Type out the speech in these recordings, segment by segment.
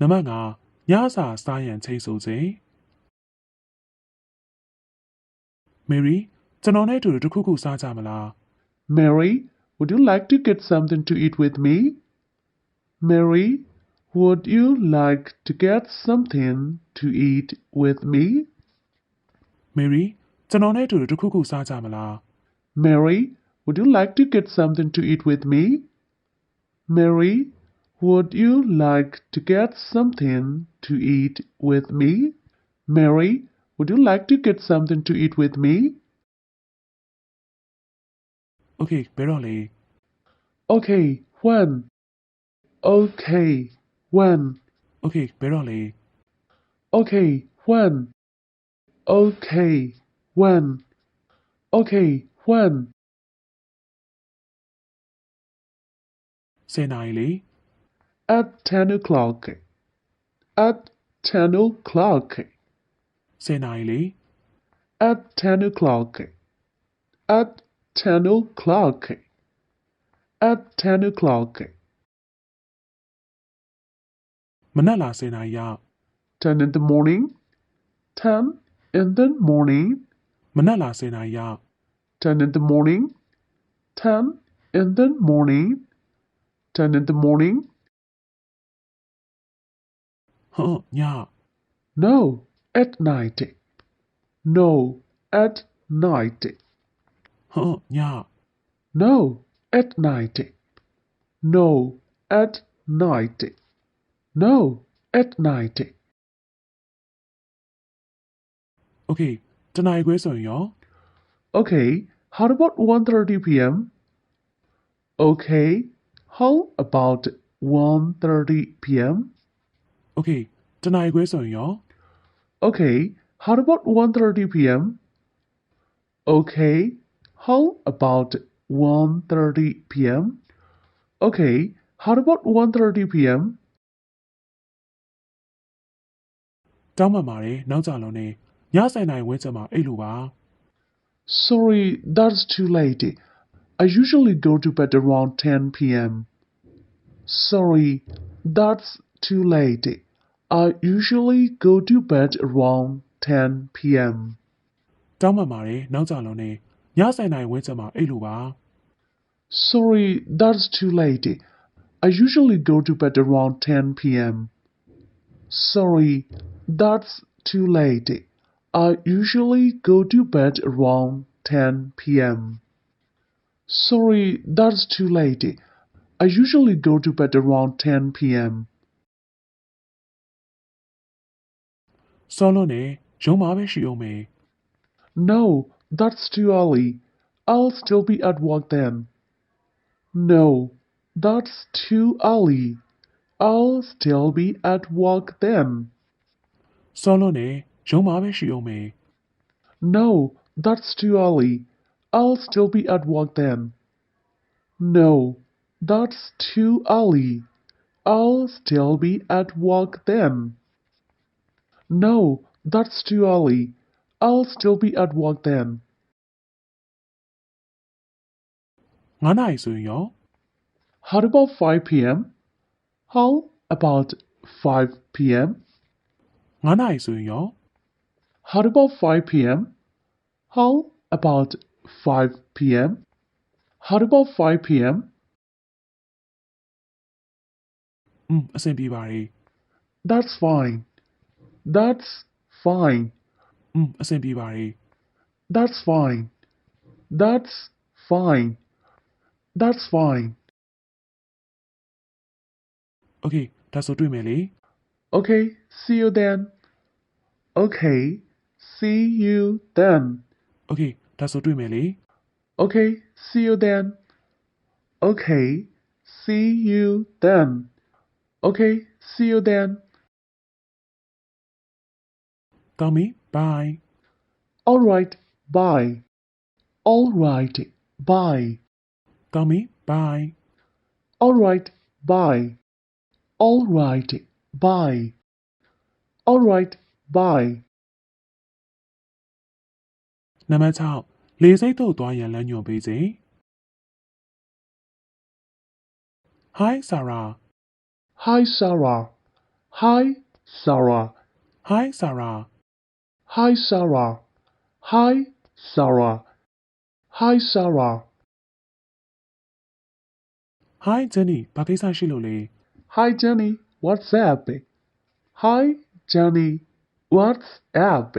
နံပါတ်5ညစာစားရန်ချိန်ဆိုချိန် Mary ကျွန်တော်နဲ့အတူတူတစ်ခုခုစားကြမလား Mary, would you like to get something to eat with me? Mary, would you like to get something to eat with me? Mary ကျွန်တော်နဲ့အတူတူတစ်ခုခုစားကြမလား Mary, would you like to get something to eat with me? Mary, would you like to get something to eat with me? Mary, would you like to get something to eat with me? Okay ဘယ်တော့လဲ Okay, when? Okay, when? Okay ဘယ်တော့လဲ Okay, when? Okay, when? Okay, when? 10နာရီလေ At 10 o'clock. At 10 o'clock. 10နာရီလေ At 10 o'clock. At 10 o'clock. At 10 o'clock. မနက်လာ10နာရီရောက် 10 in the morning. 10 in the morning. မနက်လာ10နာရီရောက် 10 in the morning. 10 in the morning. 10 in the morning. ဟုတ်ည No, at night. No, at night. ဟုတ်ည No, at night. No, at night. No, at night. Okay တနာရီခွဲဆိုရင်ရော Okay, how about 1:30 p.m.? Okay, how about 1:30 p.m.? Okay တနာရီခွဲဆိုရင်ရော Okay, how about 1:30 p.m.? Okay, how about 1:30 p.m.? Okay, how about 1:30 p.m.? တောင်းပန်ပါတယ်နောက်ကြလုံးနေည10နာရီဝန်းကျင်မှာအိတ်လို့ပါ Sorry, that's too late. I usually go to bed around 10 p.m. Sorry, that's too late. I usually go to bed around 10 p.m. တောင်းပန်ပါတယ်နောက်ကြလုံးနေည10နာရီဝန်းကျင်မှာအိတ်လို့ပါ Sorry, that's too late. I usually go to bed around 10 p.m. Sorry, that's too late. I usually go to bed around 10 p.m. Sorry, that's too late. I usually go to bed around 10 p.m. စောလို့နေရုံးမှာပဲရှိအောင်မေ No, that's too early. I'll still be at work then. No, that's too early. I'll still be at work then. စောလို့နေရုံးမှာပဲရှိအောင်မေ No, that's too early. I'll still be at work then. No, that's too early. I'll still be at work then. No, that's too early. I'll still be at work then. 9နာရီဆိုရင်ရော How about 5 p.m.? How about 5 p.m.? 9နာရီဆိုရင်ရော How about 5 p.m.? How about 5 p.m.? How about 5 p.m.? အဆင်ပြေပါတယ် That's fine. That's fine. အဆင်ပြေပါတယ် That's fine. That's fine. That's fine. Okay ဒါဆိုတွေ့မယ်လေ Okay, see you then. Okay, see you then. Okay ဒါဆိုတွေ့မယ်လေ Okay, see you then. Okay, see you then. Okay, see you then. ကောင်းပြီ bye All right, bye. All right, bye. ကောင်းပြီ bye All right, bye. All right, bye. All right, bye. နံပါတ်6လေစိတ်တို့သွားရန်လမ်းညွှန်ပေးခြင်း Hi Sarah Hi, Sarah. Hi, Sarah. Hi Sarah Hi, Sarah. Hi, Sarah. Hi, Sarah. Hi Jenny ဘာကိစ္စရှိလို့လဲ Hi, Jenny. What's up? Hi, Jenny. What's up?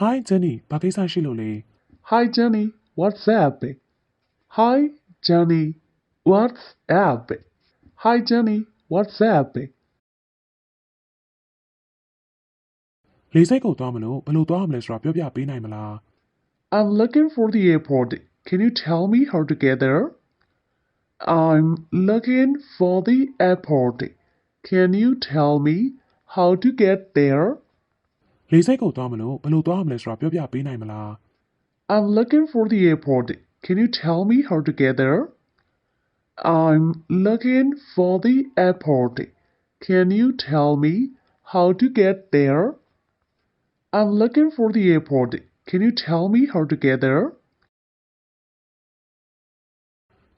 Hi Jenny ဘာကိစ္စရှိလို့လဲ Hi, Jenny. What's up? Hi, Jenny. What's up? Hi, Jenny. What's up? လေစိတ်ကိုသွားမလို့ဘယ်လိုသွားမလဲဆိုတာပြောပြပေးနိုင်မလား I'm looking for the airport. Can you tell me how to get there? I'm looking for the airport. Can you tell me how to get there? လေစိတ်ကိုသွားမလို့ဘယ်လိုသွားမလဲဆိုတာပြောပြပေးနိုင်မလား I'm looking for the airport. Can you tell me how to get there? I'm looking for the airport. Can you tell me how to get there? I'm looking for the airport. Can you tell me how to get there?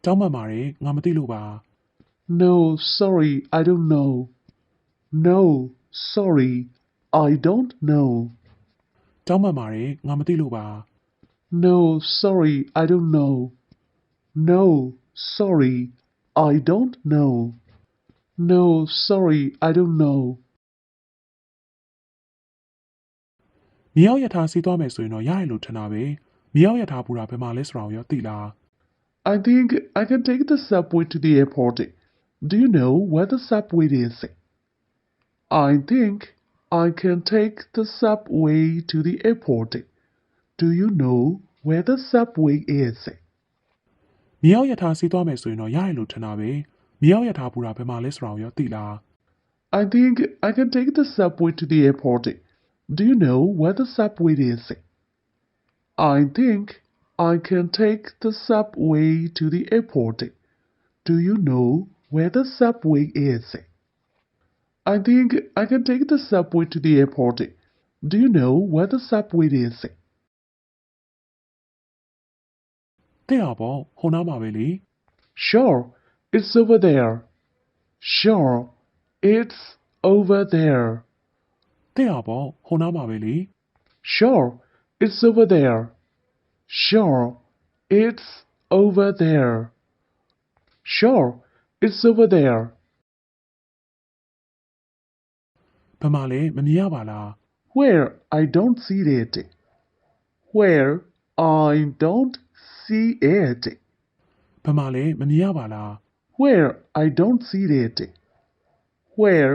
တောင်းပန်ပါတယ်ငါမသိလို့ပါ No, sorry, I don't know. No, sorry, I don't know. တောင်းပန်ပါတယ်ငါမသိလို့ပါ No, sorry, I don't know. No, sorry, I don't know. No, sorry, I don't know. မြေရောက်ရထားစီးသွားမယ်ဆိုရင်တော့ရတယ်လို့ထင်တာပဲမြေရောက်ရထားပူတာဘယ်မှာလဲဆိုတာကိုရောသိလား I think I can take the subway to the airport. Do you know where the subway is? I think I can take the subway to the airport. Do you know where the subway is? မြေရောက်ရထားစီးသွားမယ်ဆိုရင်တော့ရတယ်လို့ထင်တာပဲမြေရောက်ရထားပူတာဘယ်မှာလဲဆိုတာကိုရောသိလား I think I can take the subway to the airport. Do you know where the subway is? I think I can take the subway to the airport. Do you know where the subway is? I think I can take the subway to the airport. Do you know where the subway is? သိတာပေါ့ဟိုနားမှာပဲလေ Sure, it's over there. Sure, it's over there. သိတာပေါ့ဟိုနားမှာပဲလေ Sure, it's over there. Sure, it's over there. Sure, it's over there. ဘယ်မှာလဲမမြင်ရပါလား Where? I don't see it. Where? I don't see it. ဘယ်မှာလဲမမြင်ရပါလား Where? I don't see it. Where?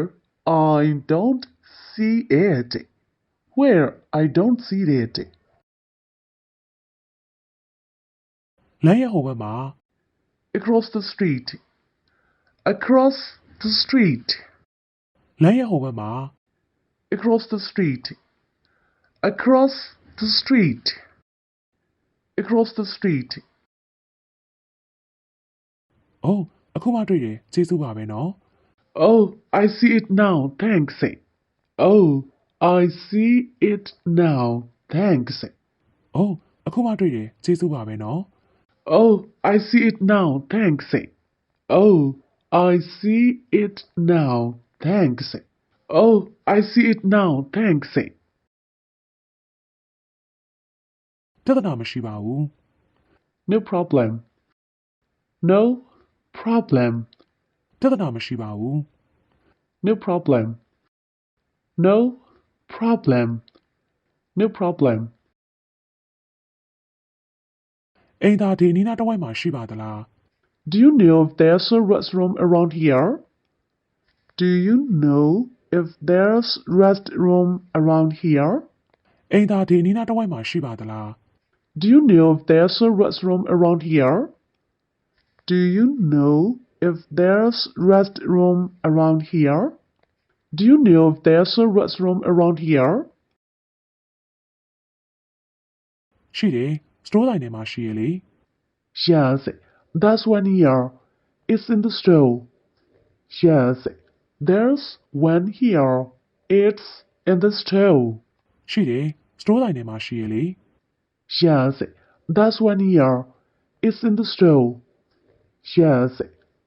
I don't see it. Where? I don't see it. လမ်းရဲ့ဟိုဘက်မှာ Across the street. Across the street. လမ်းရဲ့ဟိုဘက်မှာ Across the street. Across the street. Across the street. အိုးအခုမှတွေ့တယ်ကျေးဇူးပါပဲနော် Oh, I see it now. Thanks. Oh, I see it now. Thanks. အိုးအခုမှတွေ့တယ်ကျေးဇူးပါပဲနော် Oh, I see it now. Thanks. Oh, I see it now. Thanks. Oh, I see it now. Thanks. ပြဿနာမရှိပါဘူး No problem. No problem. ပြဿနာမရှိပါဘူး No problem. No problem. No problem. အိမ်သာဒီအနီးနားတစ်ဝိုက်မှာရှိပါသလား Do you know if there's a restroom around here? Do you know if there's restroom around here? အိမ်သာဒီအနီးနားတစ်ဝိုက်မှာရှိပါသလား Do you know if there's a restroom around here? Do you know if there's restroom around here? Do you know if there's a restroom around here? ရှိတယ်စတိုးတိုင်းထဲမှာရှိရလေ Yes, there's one here. It's in the store. Yes, there's one here. It's in the store. ရှိတယ်စတိုးတိုင်းထဲမှာရှိရလေ Yes, there's one here. It's in the store. Yes,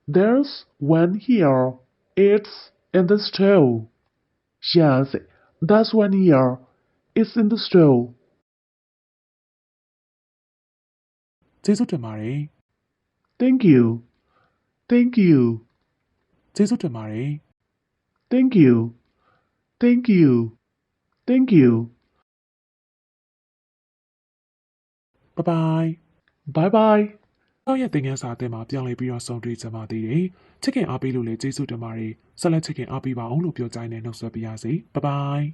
there's one here. It's in the store. Yes, that's one here. It's in the store. ကျေးဇူးတင်ပါတယ် Thank you. Thank you. ကျေးဇူးတင်ပါတယ် Thank you. Thank you. Thank you. bye bye Bye bye. နောက်ရက်သင်ခန်းစာအသစ်မှာပြောင်းလဲပြီးတော့ဆုံတွေ့ကြပါသေးတယ်ချစ်ခင်အားပေးလို့လည်းကျေးဇူးတင်ပါတယ်ဆက်လက်ချစ်ခင်အားပေးပါအောင်လို့ပြောကြတဲ့နှုတ်ဆက်ပြရစီ bye bye